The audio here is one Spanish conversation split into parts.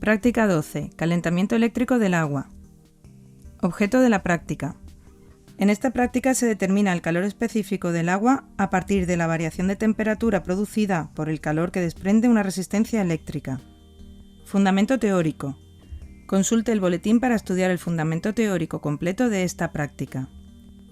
Práctica 12. Calentamiento eléctrico del agua. Objeto de la práctica. En esta práctica se determina el calor específico del agua a partir de la variación de temperatura producida por el calor que desprende una resistencia eléctrica. Fundamento teórico. Consulte el boletín para estudiar el fundamento teórico completo de esta práctica.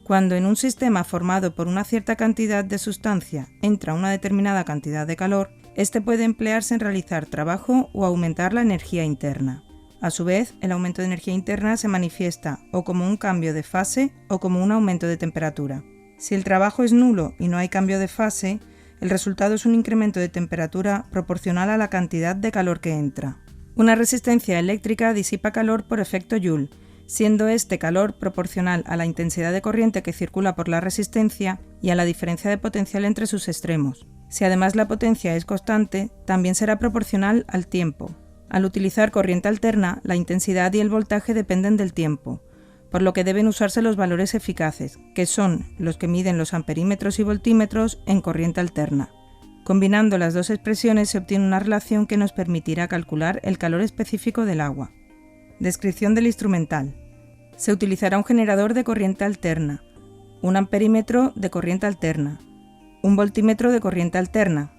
Cuando en un sistema formado por una cierta cantidad de sustancia entra una determinada cantidad de calor, este puede emplearse en realizar trabajo o aumentar la energía interna. A su vez, el aumento de energía interna se manifiesta o como un cambio de fase o como un aumento de temperatura. Si el trabajo es nulo y no hay cambio de fase, el resultado es un incremento de temperatura proporcional a la cantidad de calor que entra. Una resistencia eléctrica disipa calor por efecto Joule, siendo este calor proporcional a la intensidad de corriente que circula por la resistencia y a la diferencia de potencial entre sus extremos. Si además la potencia es constante, también será proporcional al tiempo. Al utilizar corriente alterna, la intensidad y el voltaje dependen del tiempo, por lo que deben usarse los valores eficaces, que son los que miden los amperímetros y voltímetros en corriente alterna. Combinando las dos expresiones se obtiene una relación que nos permitirá calcular el calor específico del agua. Descripción del instrumental. Se utilizará un generador de corriente alterna, un amperímetro de corriente alterna, un voltímetro de corriente alterna,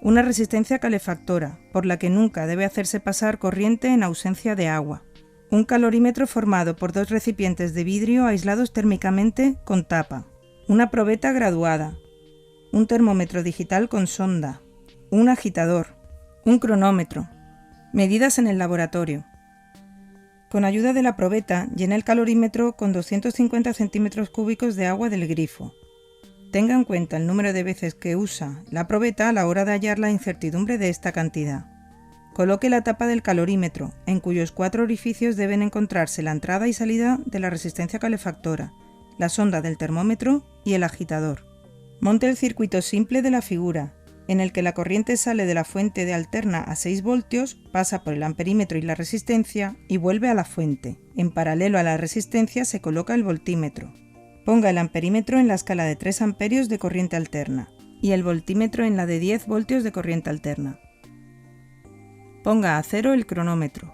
una resistencia calefactora, por la que nunca debe hacerse pasar corriente en ausencia de agua, un calorímetro formado por dos recipientes de vidrio aislados térmicamente con tapa, una probeta graduada, un termómetro digital con sonda, un agitador, un cronómetro, medidas en el laboratorio. Con ayuda de la probeta, llena el calorímetro con 250 centímetros cúbicos de agua del grifo. Tenga en cuenta el número de veces que usa la probeta a la hora de hallar la incertidumbre de esta cantidad. Coloque la tapa del calorímetro, en cuyos 4 orificios deben encontrarse la entrada y salida de la resistencia calefactora, la sonda del termómetro y el agitador. Monte el circuito simple de la figura, en el que la corriente sale de la fuente de alterna a 6 voltios, pasa por el amperímetro y la resistencia y vuelve a la fuente. En paralelo a la resistencia se coloca el voltímetro. Ponga el amperímetro en la escala de 3 amperios de corriente alterna y el voltímetro en la de 10 voltios de corriente alterna. Ponga a 0 el cronómetro.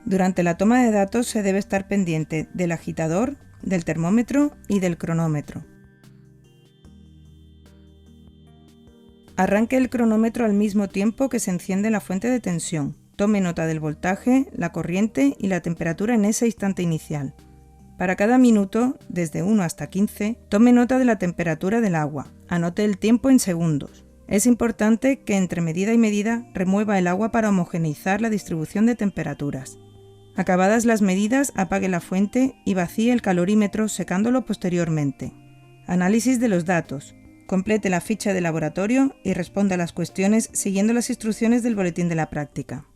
Durante la toma de datos se debe estar pendiente del agitador, del termómetro y del cronómetro. Arranque el cronómetro al mismo tiempo que se enciende la fuente de tensión. Tome nota del voltaje, la corriente y la temperatura en ese instante inicial. Para cada minuto, desde 1 hasta 15, tome nota de la temperatura del agua. Anote el tiempo en segundos. Es importante que entre medida y medida remueva el agua para homogeneizar la distribución de temperaturas. Acabadas las medidas, apague la fuente y vacíe el calorímetro secándolo posteriormente. Análisis de los datos. Complete la ficha de laboratorio y responda a las cuestiones siguiendo las instrucciones del boletín de la práctica.